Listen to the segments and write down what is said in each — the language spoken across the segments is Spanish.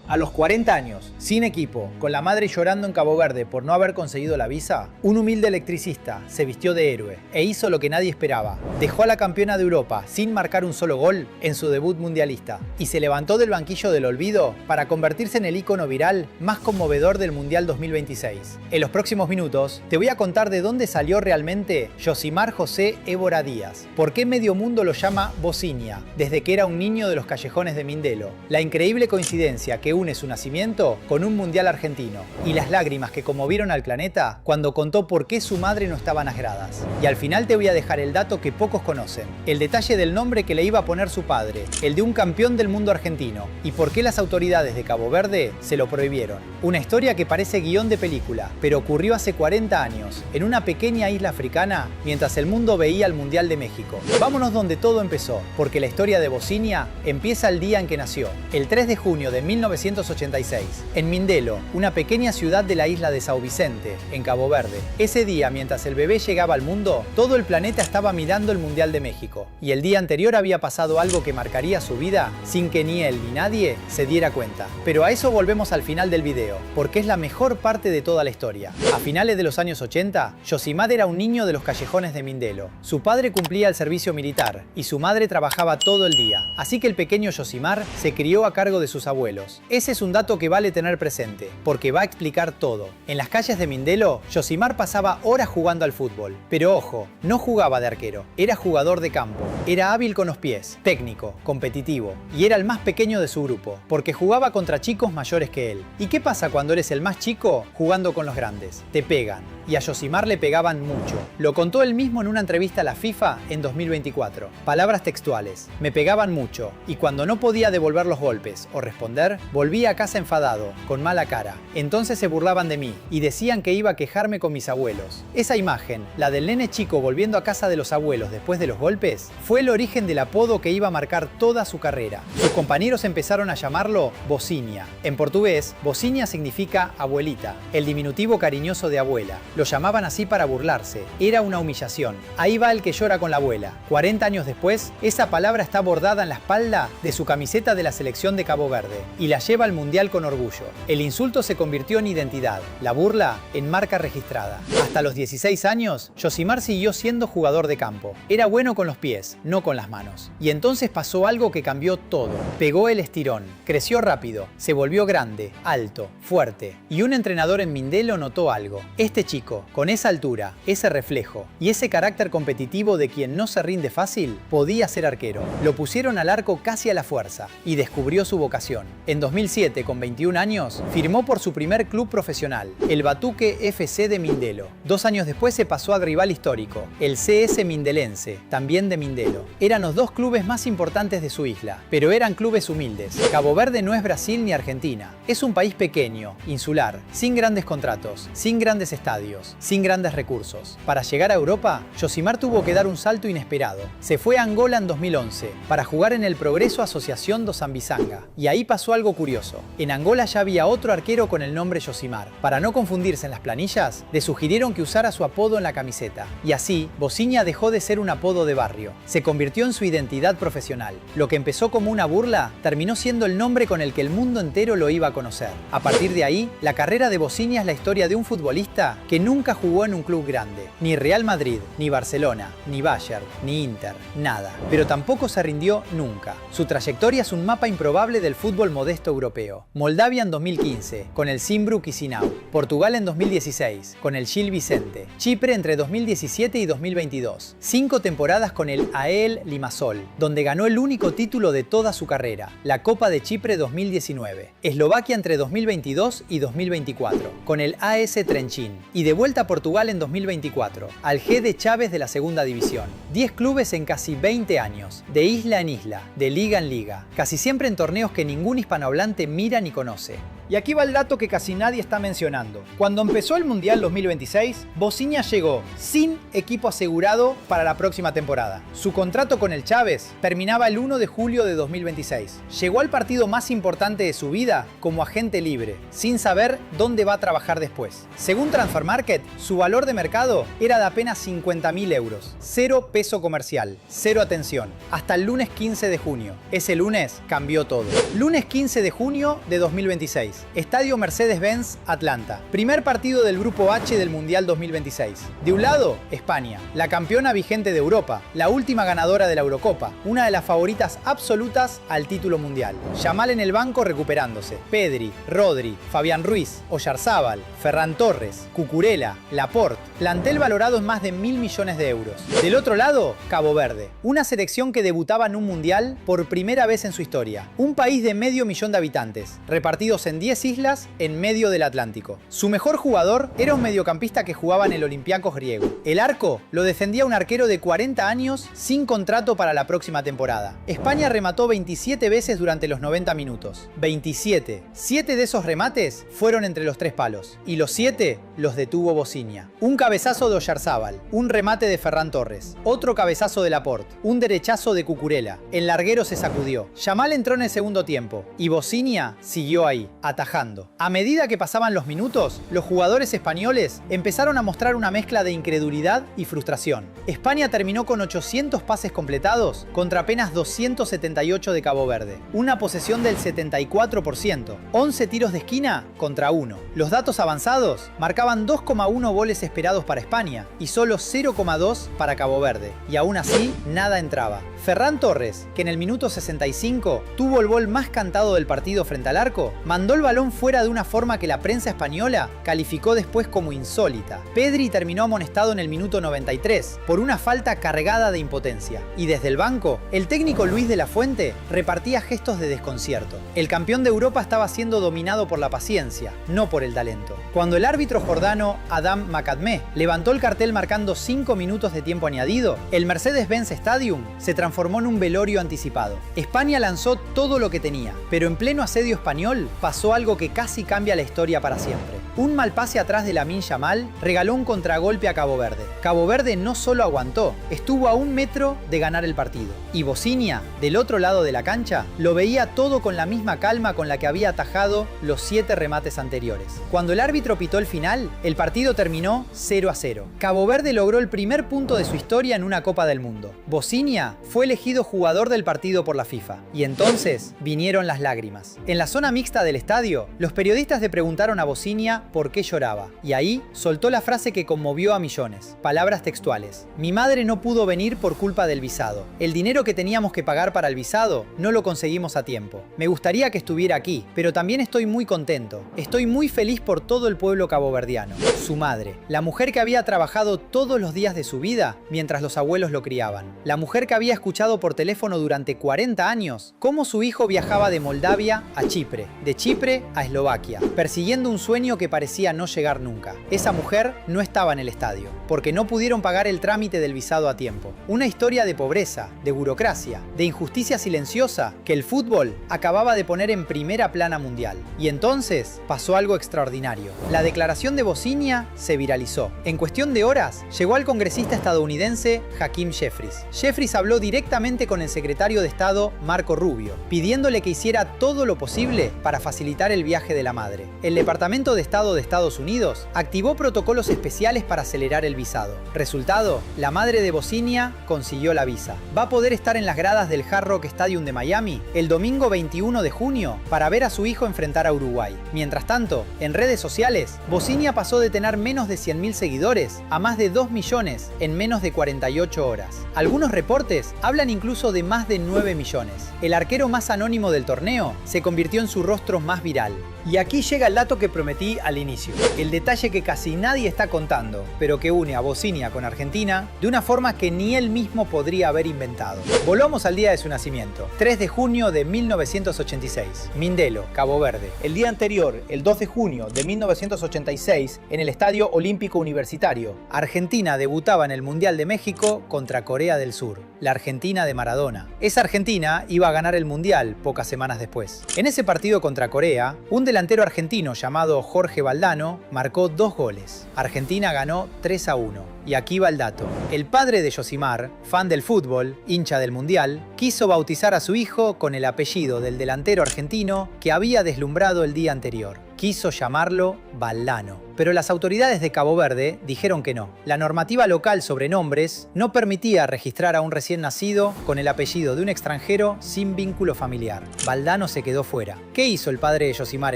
A los 40 años, sin equipo, con la madre llorando en Cabo Verde por no haber conseguido la visa, un humilde electricista se vistió de héroe e hizo lo que nadie esperaba. Dejó a la campeona de Europa sin marcar un solo gol en su debut mundialista y se levantó del banquillo del olvido para convertirse en el ícono viral más conmovedor del Mundial 2026. En los próximos minutos te voy a contar de dónde salió realmente Yosimar José Évora Díaz, por qué medio mundo lo llama Bocinia, desde que era un niño de los callejones de Mindelo, la increíble coincidencia que une su nacimiento con un mundial argentino y las lágrimas que conmovieron al planeta cuando contó por qué su madre no estaba en las gradas. Y al final te voy a dejar el dato que pocos conocen, el detalle del nombre que le iba a poner su padre, el de un campeón del mundo argentino, y por qué las autoridades de Cabo Verde se lo prohibieron. Una historia que parece guión de película, pero ocurrió hace 40 años, en una pequeña isla africana, mientras el mundo veía el Mundial de México. Vámonos donde todo empezó, porque la historia de Bocinia empieza el día en que nació, el 3 de junio de 1986, en Mindelo, una pequeña ciudad de la isla de São Vicente, en Cabo Verde. Ese día, mientras el bebé llegaba al mundo, todo el planeta estaba mirando el Mundial de México, y el día anterior había pasado algo que marcaría su vida sin que ni él ni nadie se diera cuenta. Pero a eso volvemos al final del video, porque es la mejor parte de toda la historia. A finales de los años 80, Yosimar era un niño de los callejones de Mindelo. Su padre cumplía el servicio militar, y su madre trabajaba todo el día, así que el pequeño Yosimar se crió a cargo de sus abuelos. Ese es un dato que vale tener presente, porque va a explicar todo. En las calles de Mindelo, Yosimar pasaba horas jugando al fútbol. Pero ojo, no jugaba de arquero, era jugador de campo. Era hábil con los pies, técnico, competitivo, y era el más pequeño de su grupo, porque jugaba contra chicos mayores que él. ¿Y qué pasa cuando eres el más chico jugando con los grandes? Te pegan. Y a Yosimar le pegaban mucho. Lo contó él mismo en una entrevista a la FIFA en 2024. Palabras textuales: me pegaban mucho, y cuando no podía devolver los golpes o responder, volvía a casa enfadado, con mala cara. Entonces se burlaban de mí y decían que iba a quejarme con mis abuelos. Esa imagen, la del nene chico volviendo a casa de los abuelos después de los golpes, fue el origen del apodo que iba a marcar toda su carrera. Sus compañeros empezaron a llamarlo Bocinia. En portugués, Bocinia significa abuelita, el diminutivo cariñoso de abuela. Lo llamaban así para burlarse. Era una humillación. Ahí va el que llora con la abuela. 40 años después, esa palabra está bordada en la espalda de su camiseta de la selección de Cabo Verde y la lleva al mundial con orgullo. El insulto se convirtió en identidad, la burla en marca registrada. Hasta los 16 años, Yosimar siguió siendo jugador de campo. Era bueno con los pies, no con las manos. Y entonces pasó algo que cambió todo. Pegó el estirón, creció rápido, se volvió grande, alto, fuerte. Y un entrenador en Mindelo notó algo. Este chico, con esa altura, ese reflejo y ese carácter competitivo de quien no se rinde fácil, podía ser arquero. Lo pusieron al arco casi a la fuerza y descubrió su vocación. En 2007, con 21 años, firmó por su primer club profesional, el Batuque FC de Mindelo. 2 años después se pasó al rival histórico, el CS Mindelense, también de Mindelo. Eran los dos clubes más importantes de su isla, pero eran clubes humildes. Cabo Verde no es Brasil ni Argentina. Es un país pequeño, insular, sin grandes contratos, sin grandes estadios, sin grandes recursos. Para llegar a Europa, Yosimar tuvo que dar un salto inesperado. Se fue a Angola en 2011 para jugar en el Progreso Asociación do Sambizanga. Y ahí pasó algo curioso. En Angola ya había otro arquero con el nombre Yosimar. Para no confundirse en las planillas, le sugirieron que usara su apodo en la camiseta. Y así, Bocinia dejó de ser un apodo de barrio. Se convirtió en su identidad profesional. Lo que empezó como una burla, terminó siendo el nombre con el que el mundo entero lo iba a conocer. A partir de ahí, la carrera de Bocinia es la historia de un futbolista que nunca jugó en un club grande, ni Real Madrid, ni Barcelona, ni Bayern, ni Inter, nada. Pero tampoco se rindió nunca. Su trayectoria es un mapa improbable del fútbol modesto europeo. Moldavia en 2015, con el Zimbru Chisinau. Portugal en 2016, con el Gil Vicente. Chipre entre 2017 y 2022. 5 temporadas con el AEL Limassol, donde ganó el único título de toda su carrera, la Copa de Chipre 2019. Eslovaquia entre 2022 y 2024, con el AS Trenčín. Y de vuelta a Portugal en 2024, al G de Chávez de la segunda división. 10 clubes en casi 20 años, de isla en isla, de liga en liga, casi siempre en torneos que ningún hispanohablante mira ni conoce. Y aquí va el dato que casi nadie está mencionando. Cuando empezó el Mundial 2026, Bosnia llegó sin equipo asegurado para la próxima temporada. Su contrato con el Chávez terminaba el 1 de julio de 2026. Llegó al partido más importante de su vida como agente libre, sin saber dónde va a trabajar después. Según Transfermarkt, su valor de mercado era de apenas 50.000 euros. Cero peso comercial, cero atención. Hasta el lunes 15 de junio. Ese lunes cambió todo. Lunes 15 de junio de 2026. Estadio Mercedes-Benz, Atlanta. Primer partido del Grupo H del Mundial 2026. De un lado, España, la campeona vigente de Europa, la última ganadora de la Eurocopa, una de las favoritas absolutas al título mundial. Yamal en el banco recuperándose. Pedri, Rodri, Fabián Ruiz, Oyarzábal, Ferran Torres, Cucurella, Laporte. Plantel valorado en más de 1.000 millones de euros. Del otro lado, Cabo Verde. Una selección que debutaba en un mundial por primera vez en su historia. Un país de 500.000 de habitantes, repartidos en 10 islas en medio del Atlántico. Su mejor jugador era un mediocampista que jugaba en el Olympiacos griego. El arco lo defendía un arquero de 40 años sin contrato para la próxima temporada. España remató 27 veces durante los 90 minutos. 27. 7 de esos remates fueron entre los 3 palos. Y los 7 los detuvo Bosnia. Un cabezazo de Oyarzábal. Un remate de Ferran Torres. Otro cabezazo de Laporte. Un derechazo de Cucurella. El larguero se sacudió. Yamal entró en el segundo tiempo. Y Bosnia siguió ahí, atajando. A medida que pasaban los minutos, los jugadores españoles empezaron a mostrar una mezcla de incredulidad y frustración. España terminó con 800 pases completados contra apenas 278 de Cabo Verde. Una posesión del 74%. 11 tiros de esquina contra 1. Los datos avanzados marcaban 2,1 goles esperados para España y solo 0,2 para Cabo Verde. Y aún así, nada entraba. Ferran Torres, que en el minuto 65 tuvo el gol más cantado del partido frente al arco, mandó el balón fuera de una forma que la prensa española calificó después como insólita. Pedri terminó amonestado en el minuto 93 por una falta cargada de impotencia. Y desde el banco, el técnico Luis de la Fuente repartía gestos de desconcierto. El campeón de Europa estaba siendo dominado por la paciencia, no por el talento. Cuando el árbitro jordano Adam Makadmeh levantó el cartel marcando 5 minutos de tiempo añadido, el Mercedes-Benz Stadium se transformó en un velorio anticipado. España lanzó todo lo que tenía, pero en pleno asedio español pasó algo que casi cambia la historia para siempre. Un mal pase atrás de Lamine Yamal regaló un contragolpe a Cabo Verde. Cabo Verde no solo aguantó, estuvo a 1 metro de ganar el partido. Y Bosnia, del otro lado de la cancha, lo veía todo con la misma calma con la que había atajado los 7 remates anteriores. Cuando el árbitro pitó el final, el partido terminó 0-0. Cabo Verde logró el primer punto de su historia en una Copa del Mundo. Bosnia fue elegido jugador del partido por la FIFA. Y entonces vinieron las lágrimas. En la zona mixta del estadio, los periodistas le preguntaron a Bosnia por qué lloraba. Y ahí soltó la frase que conmovió a millones. Palabras textuales. Mi madre no pudo venir por culpa del visado. El dinero que teníamos que pagar para el visado no lo conseguimos a tiempo. Me gustaría que estuviera aquí, pero también estoy muy contento. Estoy muy feliz por todo el pueblo caboverdiano. Su madre, la mujer que había trabajado todos los días de su vida mientras los abuelos lo criaban. La mujer que había escuchado por teléfono durante 40 años cómo su hijo viajaba de Moldavia a Chipre, de Chipre a Eslovaquia, persiguiendo un sueño que parecía no llegar nunca. Esa mujer no estaba en el estadio, porque no pudieron pagar el trámite del visado a tiempo. Una historia de pobreza, de burocracia, de injusticia silenciosa que el fútbol acababa de poner en primera plana mundial. Y entonces pasó algo extraordinario. La declaración de Bosnia se viralizó. En cuestión de horas, llegó al congresista estadounidense Hakeem Jeffries. Jeffries habló directamente con el secretario de Estado Marco Rubio, pidiéndole que hiciera todo lo posible para facilitar el viaje de la madre. El Departamento de Estado de Estados Unidos activó protocolos especiales para acelerar el visado. Resultado, la madre de Bosnia consiguió la visa. Va a poder estar en las gradas del Hard Rock Stadium de Miami el domingo 21 de junio para ver a su hijo enfrentar a Uruguay. Mientras tanto, en redes sociales, Bosnia pasó de tener menos de 100.000 seguidores a más de 2 millones en menos de 48 horas. Algunos reportes hablan incluso de más de 9 millones. El arquero más anónimo del torneo se convirtió en su rostro más viral. Y aquí llega el dato que prometí al inicio. El detalle que casi nadie está contando, pero que une a Bosnia con Argentina de una forma que ni él mismo podría haber inventado. Volvamos al día de su nacimiento, 3 de junio de 1986. Mindelo, Cabo Verde. El día anterior, el 2 de junio de 1986, en el Estadio Olímpico Universitario, Argentina debutaba en el Mundial de México contra Corea del Sur. la Argentina de Maradona. Esa Argentina iba a ganar el Mundial pocas semanas después. En ese partido contra Corea, un delantero argentino llamado Jorge Valdano marcó 2 goles. Argentina ganó 3-1. Y aquí va el dato. El padre de Yosimar, fan del fútbol, hincha del Mundial, quiso bautizar a su hijo con el apellido del delantero argentino que había deslumbrado el día anterior. Quiso llamarlo Valdano. Pero las autoridades de Cabo Verde dijeron que no. La normativa local sobre nombres no permitía registrar a un recién nacido con el apellido de un extranjero sin vínculo familiar. Valdano se quedó fuera. ¿Qué hizo el padre de Yosimar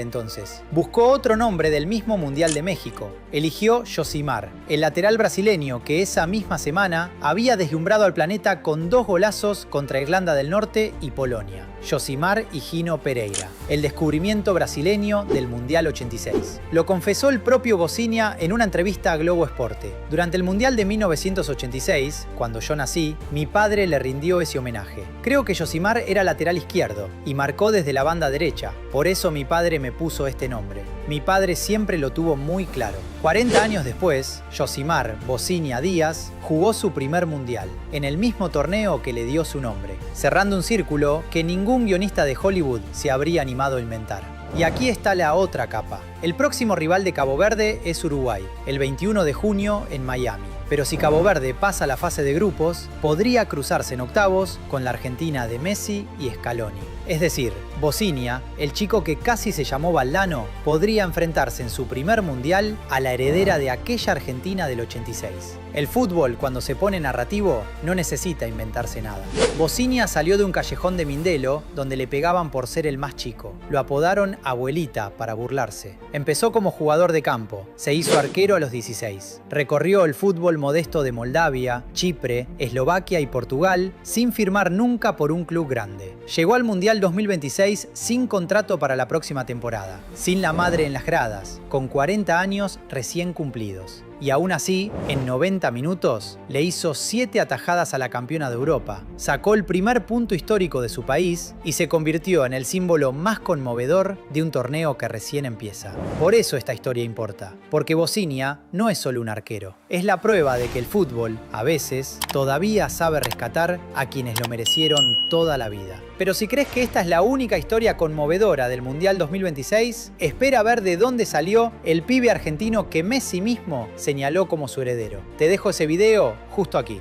entonces? Buscó otro nombre del mismo Mundial de México. Eligió Yosimar, el lateral brasileño que esa misma semana había deslumbrado al planeta con 2 golazos contra Irlanda del Norte y Polonia. Yosimar Higino Pereira, el descubrimiento brasileño del Mundial 86. Lo confesó el propio Bocinia en una entrevista a Globo Esporte. Durante el Mundial de 1986, cuando yo nací, mi padre le rindió ese homenaje. Creo que Yosimar era lateral izquierdo y marcó desde la banda derecha. Por eso mi padre me puso este nombre. Mi padre siempre lo tuvo muy claro. 40 años después, Yosimar Bocinia Díaz jugó su primer Mundial, en el mismo torneo que le dio su nombre, cerrando un círculo que ningún guionista de Hollywood se habría animado a inventar. Y aquí está la otra capa. El próximo rival de Cabo Verde es Uruguay, el 21 de junio en Miami. Pero si Cabo Verde pasa la fase de grupos, podría cruzarse en octavos con la Argentina de Messi y Scaloni. Es decir, Bocinia, el chico que casi se llamó Valdano, podría enfrentarse en su primer mundial a la heredera de aquella Argentina del 86. El fútbol, cuando se pone narrativo, no necesita inventarse nada. Bocinia salió de un callejón de Mindelo donde le pegaban por ser el más chico. Lo apodaron Abuelita para burlarse. Empezó como jugador de campo, se hizo arquero a los 16. Recorrió el fútbol modesto de Moldavia, Chipre, Eslovaquia y Portugal sin firmar nunca por un club grande. Llegó al Mundial 2026 sin contrato para la próxima temporada, sin la madre en las gradas, con 40 años recién cumplidos. Y aún así, en 90 minutos, le hizo 7 atajadas a la campeona de Europa, sacó el primer punto histórico de su país y se convirtió en el símbolo más conmovedor de un torneo que recién empieza. Por eso esta historia importa, porque Bocinia no es solo un arquero, es la prueba de que el fútbol, a veces, todavía sabe rescatar a quienes lo merecieron toda la vida. Pero si crees que esta es la única historia conmovedora del Mundial 2026, espera a ver de dónde salió el pibe argentino que Messi mismo señaló como su heredero. Te dejo ese video justo aquí.